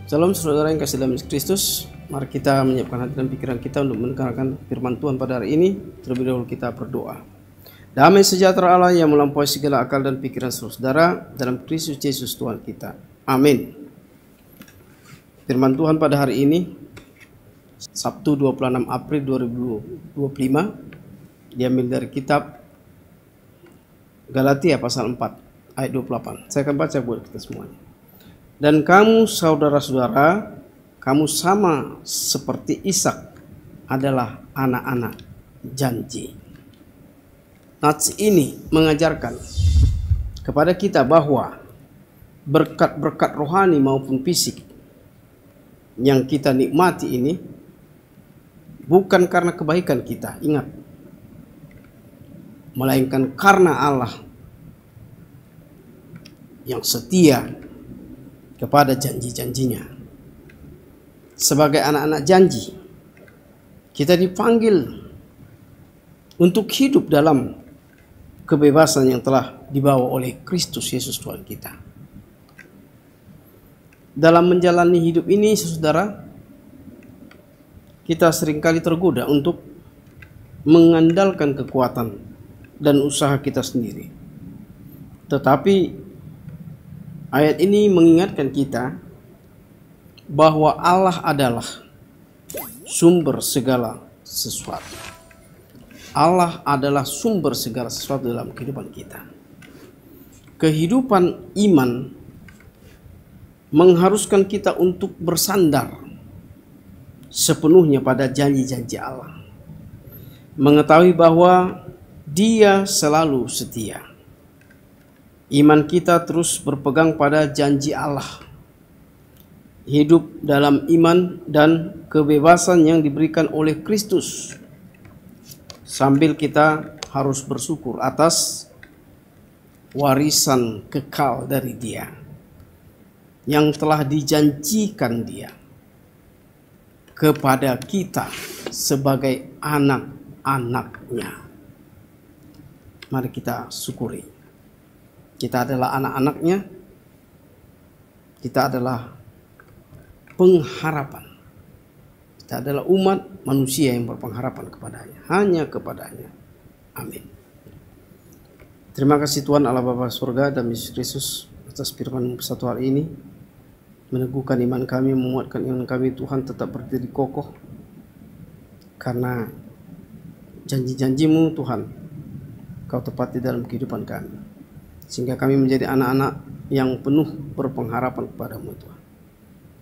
Salam saudara yang kasih dalam Kristus. Mari kita menyiapkan hati dan pikiran kita untuk mendengarkan firman Tuhan pada hari ini. Terlebih dahulu kita berdoa. Damai sejahtera Allah yang melampaui segala akal dan pikiran saudara dalam Kristus Yesus Tuhan kita. Amin. Firman Tuhan pada hari ini Sabtu 26 April 2025 diambil dari kitab Galatia pasal 4 ayat 28. Saya akan baca buat kita semuanya. Dan kamu saudara-saudara, kamu sama seperti Ishak adalah anak-anak janji. Nats ini mengajarkan kepada kita bahwa berkat-berkat rohani maupun fisik yang kita nikmati ini bukan karena kebaikan kita, ingat, melainkan karena Allah yang setia kepada janji-janjinya. Sebagai anak-anak janji, kita dipanggil untuk hidup dalam kebebasan yang telah dibawa oleh Kristus Yesus Tuhan kita. Dalam menjalani hidup ini, saudara, kita seringkali tergoda untuk mengandalkan kekuatan dan usaha kita sendiri. Tetapi ayat ini mengingatkan kita bahwa Allah adalah sumber segala sesuatu. Allah adalah sumber segala sesuatu dalam kehidupan kita. Kehidupan iman mengharuskan kita untuk bersandar sepenuhnya pada janji-janji Allah. Mengetahui bahwa Dia selalu setia. Iman kita terus berpegang pada janji Allah. Hidup dalam iman dan kebebasan yang diberikan oleh Kristus. Sambil kita harus bersyukur atas warisan kekal dari Dia yang telah dijanjikan Dia kepada kita sebagai anak-anaknya. Mari kita syukuri. Kita adalah anak-anaknya. Kita adalah pengharapan. Kita adalah umat manusia yang berpengharapan kepadanya. Hanya kepadanya. Amin. Terima kasih Tuhan Allah Bapa surga dan Yesus Kristus atas firman satu hari ini. Meneguhkan iman kami, menguatkan iman kami. Tuhan tetap berdiri kokoh. Karena janji-janjimu Tuhan, Kau tepati dalam kehidupan kami. Sehingga kami menjadi anak-anak yang penuh berpengharapan kepadamu Tuhan.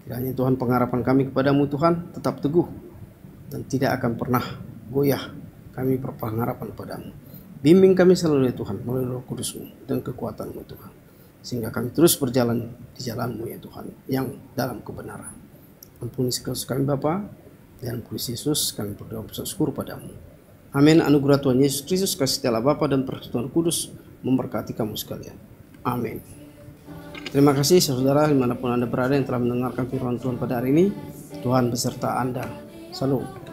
Kiranya Tuhan pengharapan kami kepadamu Tuhan tetap teguh dan tidak akan pernah goyah. Kami berpengharapan kepadamu. Bimbing kami selalu ya Tuhan melalui Roh Kudus-Mu dan kekuatan-Mu Tuhan. Sehingga kami terus berjalan di jalan-Mu ya Tuhan yang dalam kebenaran. Ampuni segala dosa kami Bapa, dan Kristus Yesus kami berdoa bersyukur padamu. Amin. Anugerah Tuhan Yesus Kristus, kasih Allah Bapa dan persekutuan Kudus memberkati kamu sekalian. Amin. Terima kasih saudara dimanapun Anda berada yang telah mendengarkan firman Tuhan pada hari ini. Tuhan beserta Anda. Salam.